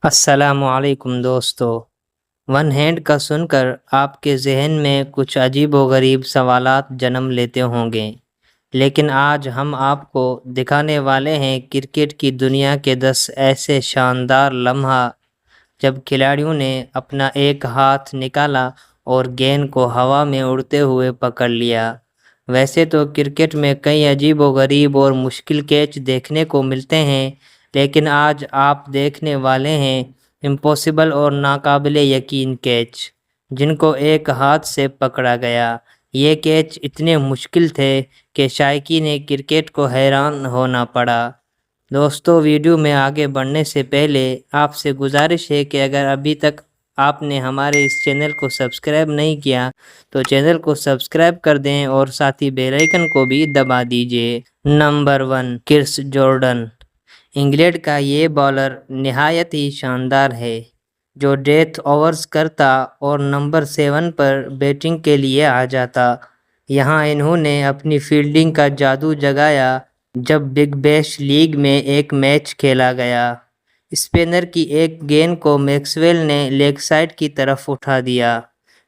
السلام علیکم دوستو۔ ون ہینڈ کا سن کر آپ کے ذہن میں کچھ عجیب و غریب سوالات جنم لیتے ہوں گے، لیکن آج ہم آپ کو دکھانے والے ہیں کرکٹ کی دنیا کے 10 ایسے شاندار لمحہ جب کھلاڑیوں نے اپنا ایک ہاتھ نکالا اور گیند کو ہوا میں اڑتے ہوئے پکڑ لیا۔ ویسے تو کرکٹ میں کئی عجیب و غریب اور مشکل کیچ دیکھنے کو ملتے ہیں، لیکن آج آپ دیکھنے والے ہیں امپاسبل اور ناقابل یقین کیچ جن کو ایک ہاتھ سے پکڑا گیا۔ یہ کیچ اتنے مشکل تھے کہ شائقین کرکٹ کو حیران ہونا پڑا۔ دوستو، ویڈیو میں آگے بڑھنے سے پہلے آپ سے گزارش ہے کہ اگر ابھی تک آپ نے ہمارے اس چینل کو سبسکرائب نہیں کیا تو چینل کو سبسکرائب کر دیں اور ساتھی بیل آئیکن کو بھی دبا دیجیے۔ نمبر 1، کرس جارڈن۔ انگلینڈ کا یہ بالر نہایت ہی شاندار ہے جو ڈیتھ اوورز کرتا اور نمبر 7 پر بیٹنگ کے لیے آ جاتا۔ یہاں انہوں نے اپنی فیلڈنگ کا جادو جگایا جب بگ بیش لیگ میں ایک میچ کھیلا گیا۔ اسپنر کی ایک گیند کو میکسویل نے لیگ سائڈ کی طرف اٹھا دیا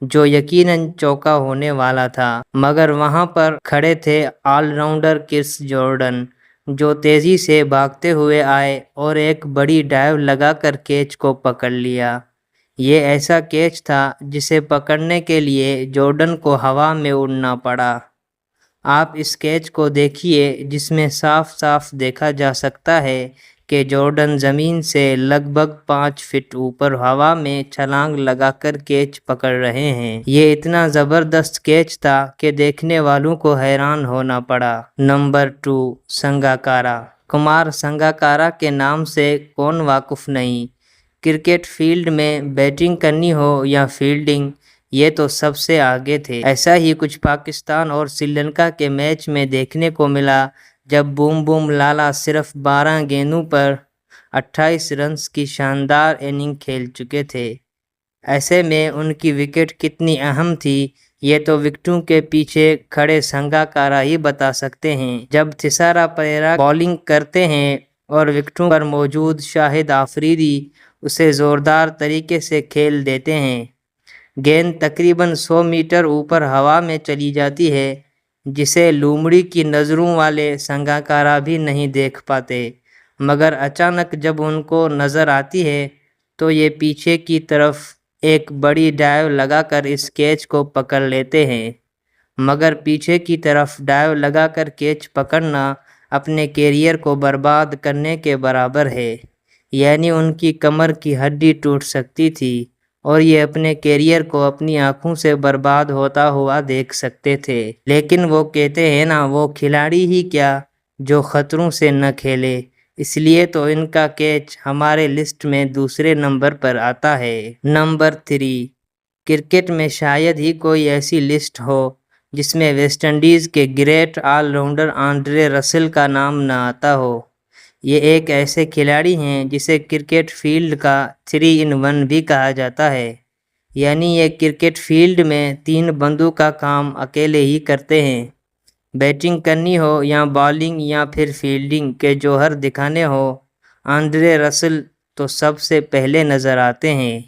جو یقیناً چوکا ہونے والا تھا، مگر وہاں پر کھڑے تھے آل راؤنڈر کرس جارڈن جو تیزی سے بھاگتے ہوئے آئے اور ایک بڑی ڈائیو لگا کر کیچ کو پکڑ لیا۔ یہ ایسا کیچ تھا جسے پکڑنے کے لیے جارڈن کو ہوا میں اڑنا پڑا۔ آپ اس کیچ کو دیکھیے جس میں صاف صاف دیکھا جا سکتا ہے کہ جارڈن زمین سے لگ بھگ 5 فٹ اوپر ہوا میں چھلانگ لگا کر کیچ پکڑ رہے ہیں۔ یہ اتنا زبردست کیچ تھا کہ دیکھنے والوں کو حیران ہونا پڑا۔ نمبر 2، سنگاکارا۔ کمار سنگاکارا کے نام سے کون واقف نہیں؟ کرکٹ فیلڈ میں بیٹنگ کرنی ہو یا فیلڈنگ، یہ تو سب سے آگے تھے۔ ایسا ہی کچھ پاکستان اور سری لنکا کے میچ میں دیکھنے کو ملا جب بوم بوم لالا صرف 12 گیندوں پر 28 رنز کی شاندار اننگ کھیل چکے تھے۔ ایسے میں ان کی وکٹ کتنی اہم تھی یہ تو وکٹوں کے پیچھے کھڑے سنگاکارا ہی بتا سکتے ہیں۔ جب تھیسارا پریرا بالنگ کرتے ہیں اور وکٹوں پر موجود شاہد آفریدی اسے زوردار طریقے سے کھیل دیتے ہیں، گیند تقریباً 100 میٹر اوپر ہوا میں چلی جاتی ہے جسے لومڑی کی نظروں والے سنگاکارا بھی نہیں دیکھ پاتے، مگر اچانک جب ان کو نظر آتی ہے تو یہ پیچھے کی طرف ایک بڑی ڈائیو لگا کر اس کیچ کو پکڑ لیتے ہیں۔ مگر پیچھے کی طرف ڈائیو لگا کر کیچ پکڑنا اپنے کیریئر کو برباد کرنے کے برابر ہے، یعنی ان کی کمر کی ہڈی ٹوٹ سکتی تھی اور یہ اپنے کیریئر کو اپنی آنکھوں سے برباد ہوتا ہوا دیکھ سکتے تھے۔ لیکن وہ کہتے ہیں نا، وہ کھلاڑی ہی کیا جو خطروں سے نہ کھیلے، اس لیے تو ان کا کیچ ہمارے لسٹ میں دوسرے نمبر پر آتا ہے۔ نمبر 3، کرکٹ میں شاید ہی کوئی ایسی لسٹ ہو جس میں ویسٹ انڈیز کے گریٹ آل راؤنڈر آنڈرے رسل کا نام نہ آتا ہو۔ یہ ایک ایسے کھلاڑی ہیں جسے کرکٹ فیلڈ کا 3 in 1 بھی کہا جاتا ہے، یعنی یہ کرکٹ فیلڈ میں 3 بندوں کا کام اکیلے ہی کرتے ہیں۔ بیٹنگ کرنی ہو یا بالنگ یا پھر فیلڈنگ کے جوہر دکھانے ہو، آنڈرے رسل تو سب سے پہلے نظر آتے ہیں۔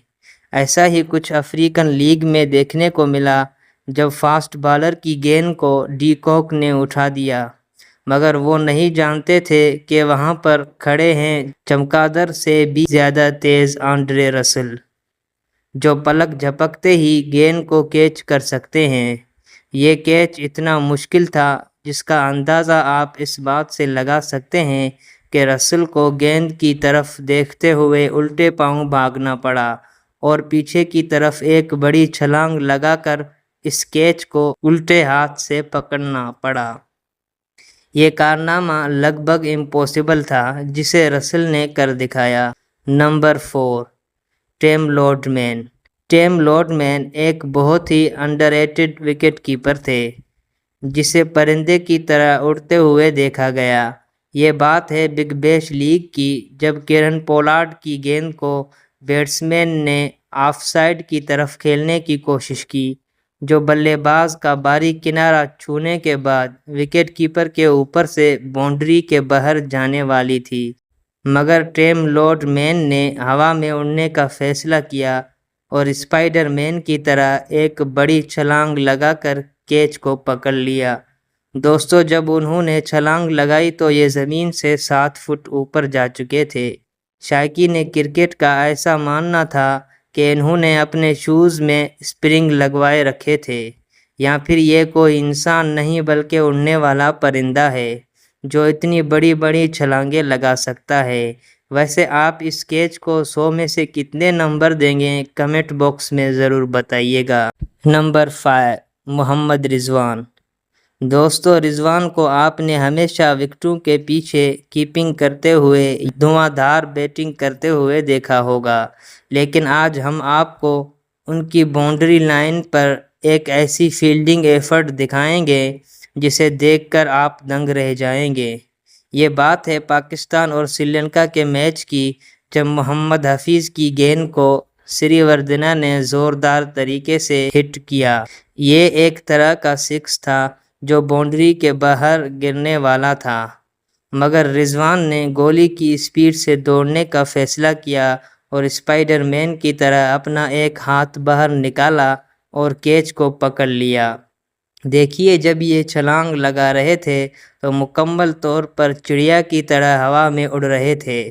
ایسا ہی کچھ افریقن لیگ میں دیکھنے کو ملا جب فاسٹ بالر کی گیند کو ڈی کوک نے اٹھا دیا، مگر وہ نہیں جانتے تھے کہ وہاں پر کھڑے ہیں چمگادڑ سے بھی زیادہ تیز آنڈرے رسل جو پلک جھپکتے ہی گیند کو کیچ کر سکتے ہیں۔ یہ کیچ اتنا مشکل تھا جس کا اندازہ آپ اس بات سے لگا سکتے ہیں کہ رسل کو گیند کی طرف دیکھتے ہوئے الٹے پاؤں بھاگنا پڑا اور پیچھے کی طرف ایک بڑی چھلانگ لگا کر اس کیچ کو الٹے ہاتھ سے پکڑنا پڑا۔ یہ کارنامہ لگ بھگ امپاسبل تھا جسے رسل نے کر دکھایا۔ نمبر 4، ٹیم لارڈ مین۔ ٹیم لارڈ مین ایک بہت ہی انڈر-ریٹڈ وکٹ کیپر تھے جسے پرندے کی طرح اڑتے ہوئے دیکھا گیا۔ یہ بات ہے بگ بیش لیگ کی جب کیرن پولارڈ کی گیند کو بیٹسمین نے آف سائڈ کی طرف کھیلنے کی کوشش کی جو بلے باز کا باریک کنارہ چھونے کے بعد وکٹ کیپر کے اوپر سے باؤنڈری کے باہر جانے والی تھی۔ مگر ٹیم لارڈ مین نے ہوا میں اڑنے کا فیصلہ کیا اور اسپائڈر مین کی طرح ایک بڑی چھلانگ لگا کر کیچ کو پکڑ لیا۔ دوستو، جب انہوں نے چھلانگ لگائی تو یہ زمین سے 7 فٹ اوپر جا چکے تھے۔ شائقین کرکٹ کا ایسا ماننا تھا کہ انہوں نے اپنے شوز میں اسپرنگ لگوائے رکھے تھے، یا پھر یہ کوئی انسان نہیں بلکہ اڑنے والا پرندہ ہے جو اتنی بڑی بڑی چھلانگیں لگا سکتا ہے۔ ویسے آپ اس کیچ کو 100 میں سے کتنے نمبر دیں گے؟ کمنٹ باکس میں ضرور بتائیے گا۔ نمبر 5، محمد رضوان۔ دوستو، رضوان کو آپ نے ہمیشہ وکٹوں کے پیچھے کیپنگ کرتے ہوئے، دھواں دھار بیٹنگ کرتے ہوئے دیکھا ہوگا، لیکن آج ہم آپ کو ان کی باؤنڈری لائن پر ایک ایسی فیلڈنگ ایفرٹ دکھائیں گے جسے دیکھ کر آپ دنگ رہ جائیں گے۔ یہ بات ہے پاکستان اور سری لنکا کے میچ کی، جب محمد حفیظ کی گیند کو سری وردھنا نے زوردار طریقے سے ہٹ کیا۔ یہ ایک طرح کا سکس تھا جو باؤنڈری کے باہر گرنے والا تھا، مگر رضوان نے گولی کی اسپیڈ سے دوڑنے کا فیصلہ کیا اور اسپائڈر مین کی طرح اپنا ایک ہاتھ باہر نکالا اور کیچ کو پکڑ لیا۔ دیکھیے، جب یہ چھلانگ لگا رہے تھے تو مکمل طور پر چڑیا کی طرح ہوا میں اڑ رہے تھے،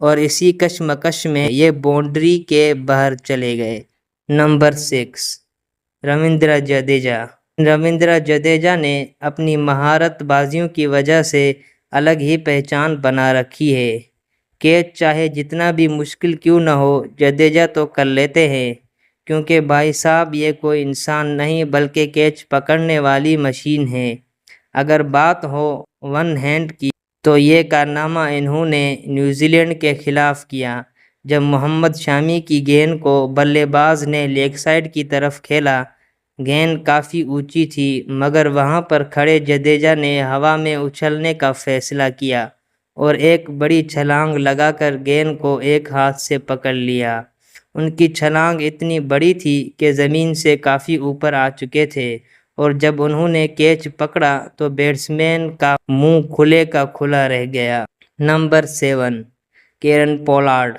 اور اسی کشمکش میں یہ باؤنڈری کے باہر چلے گئے۔ نمبر 6، رویندر جڈیجا۔ رویندر جڈیجا نے اپنی مہارت بازیوں کی وجہ سے الگ ہی پہچان بنا رکھی ہے۔ کیچ چاہے جتنا بھی مشکل کیوں نہ ہو، جڈیجا تو کر لیتے ہیں، کیونکہ بھائی صاحب یہ کوئی انسان نہیں بلکہ کیچ پکڑنے والی مشین ہے۔ اگر بات ہو ون ہینڈ کی تو یہ کارنامہ انہوں نے نیوزی لینڈ کے خلاف کیا، جب محمد شامی کی گیند کو بلے باز نے لیگ سائڈ کی طرف کھیلا۔ گیند کافی اونچی تھی، مگر وہاں پر کھڑے جڈیجا نے ہوا میں اچھلنے کا فیصلہ کیا اور ایک بڑی چھلانگ لگا کر گیند کو ایک ہاتھ سے پکڑ لیا۔ ان کی چھلانگ اتنی بڑی تھی کہ زمین سے کافی اوپر آ چکے تھے، اور جب انہوں نے کیچ پکڑا تو بیٹسمین کا منہ کھلے کا کھلا رہ گیا۔ Number 7، Keran Pollard.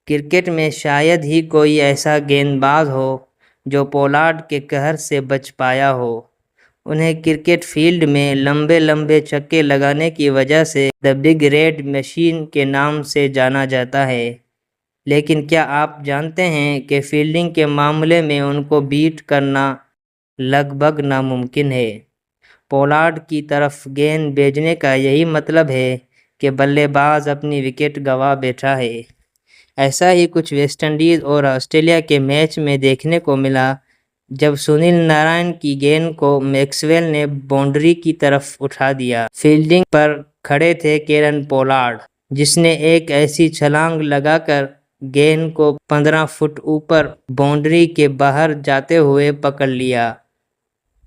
کرکٹ میں شاید ہی کوئی ایسا گیند باز ہو جو پولارڈ کے قہر سے بچ پایا ہو۔ انہیں کرکٹ فیلڈ میں لمبے لمبے چھکے لگانے کی وجہ سے دی بگ ریڈ مشین کے نام سے جانا جاتا ہے، لیکن کیا آپ جانتے ہیں کہ فیلڈنگ کے معاملے میں ان کو بیٹ کرنا لگ بھگ ناممکن ہے؟ پولارڈ کی طرف گیند بھیجنے کا یہی مطلب ہے کہ بلے باز اپنی وکٹ گنوا بیٹھا ہے۔ ایسا ہی کچھ ویسٹ انڈیز اور آسٹریلیا کے میچ میں دیکھنے کو ملا، جب سنیل نارائن کی گیند کو میکسویل نے باؤنڈری کی طرف اٹھا دیا۔ فیلڈنگ پر کھڑے تھے کیرن پولارڈ، جس نے ایک ایسی چھلانگ لگا کر گیند کو 15 فٹ اوپر باؤنڈری کے باہر جاتے ہوئے پکڑ لیا۔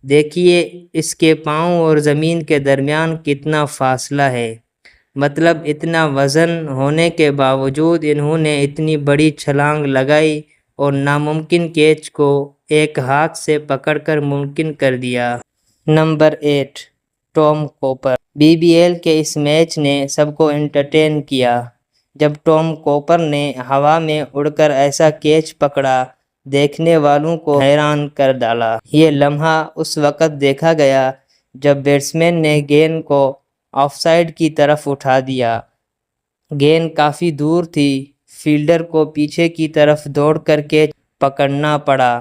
دیکھیے اس کے پاؤں اور زمین کے درمیان کتنا فاصلہ ہے، مطلب اتنا وزن ہونے کے باوجود انہوں نے اتنی بڑی چھلانگ لگائی اور ناممکن کیچ کو ایک ہاتھ سے پکڑ کر ممکن کر دیا۔ Number 8، Tom Cooper. B B L کے اس میچ نے سب کو انٹرٹین کیا، جب ٹام کوپر نے ہوا میں اڑ کر ایسا کیچ پکڑا، دیکھنے والوں کو حیران کر ڈالا۔ یہ لمحہ اس وقت دیکھا گیا جب بیٹسمین نے گیند کو آف سائڈ کی طرف اٹھا دیا۔ گیند کافی دور تھی، فیلڈر کو پیچھے کی طرف دوڑ کر کیچ پکڑنا پڑا۔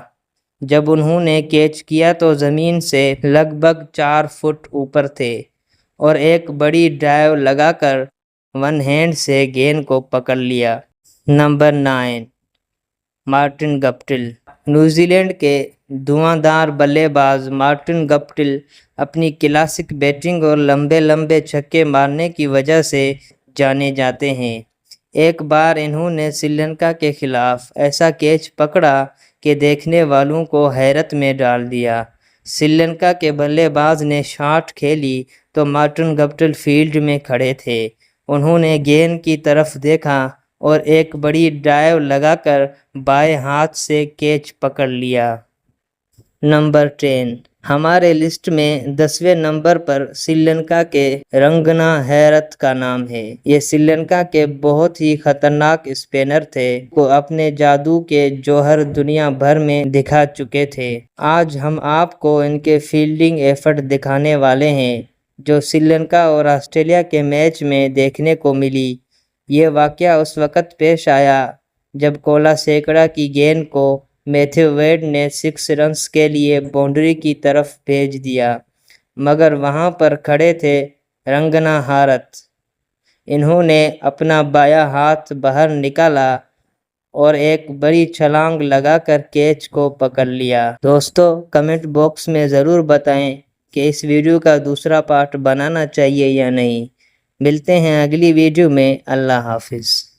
جب انہوں نے کیچ کیا تو زمین سے لگ بھگ 4 فٹ اوپر تھے، اور ایک بڑی ڈرائیو لگا کر ون ہینڈ سے گیند کو پکڑ لیا۔ Number 9، Martin Guptill. New Zealand کے دھواں دھار بلے باز مارٹن گپٹل اپنی کلاسک بیٹنگ اور لمبے لمبے چھکے مارنے کی وجہ سے جانے جاتے ہیں۔ ایک بار انہوں نے سری لنکا کے خلاف ایسا کیچ پکڑا کہ دیکھنے والوں کو حیرت میں ڈال دیا۔ سری لنکا کے بلے باز نے شاٹ کھیلی تو مارٹن گپٹل فیلڈ میں کھڑے تھے۔ انہوں نے گیند کی طرف دیکھا اور ایک بڑی ڈرائیو لگا کر بائیں ہاتھ سے کیچ پکڑ لیا۔ نمبر 10، ہمارے لسٹ میں 10ویں نمبر پر سری لنکا کے رنگنا ہیرت کا نام ہے۔ یہ سری لنکا کے بہت ہی خطرناک اسپنر تھے، وہ اپنے جادو کے جوہر دنیا بھر میں دکھا چکے تھے۔ آج ہم آپ کو ان کے فیلڈنگ ایفرٹ دکھانے والے ہیں، جو سری لنکا اور آسٹریلیا کے میچ میں دیکھنے کو ملی۔ یہ واقعہ اس وقت پیش آیا جب کولاسیکرا کی گیند کو میتھیو ویڈ نے 6 رنز کے لیے باؤنڈری کی طرف بھیج دیا، مگر وہاں پر کھڑے تھے رنگنا ہیرت۔ انہوں نے اپنا بایاں ہاتھ باہر نکالا اور ایک بڑی چھلانگ لگا کر کیچ کو پکڑ لیا۔ دوستو، کمنٹ باکس میں ضرور بتائیں کہ اس ویڈیو کا دوسرا پارٹ بنانا چاہیے یا نہیں۔ ملتے ہیں اگلی ویڈیو میں۔ اللہ حافظ۔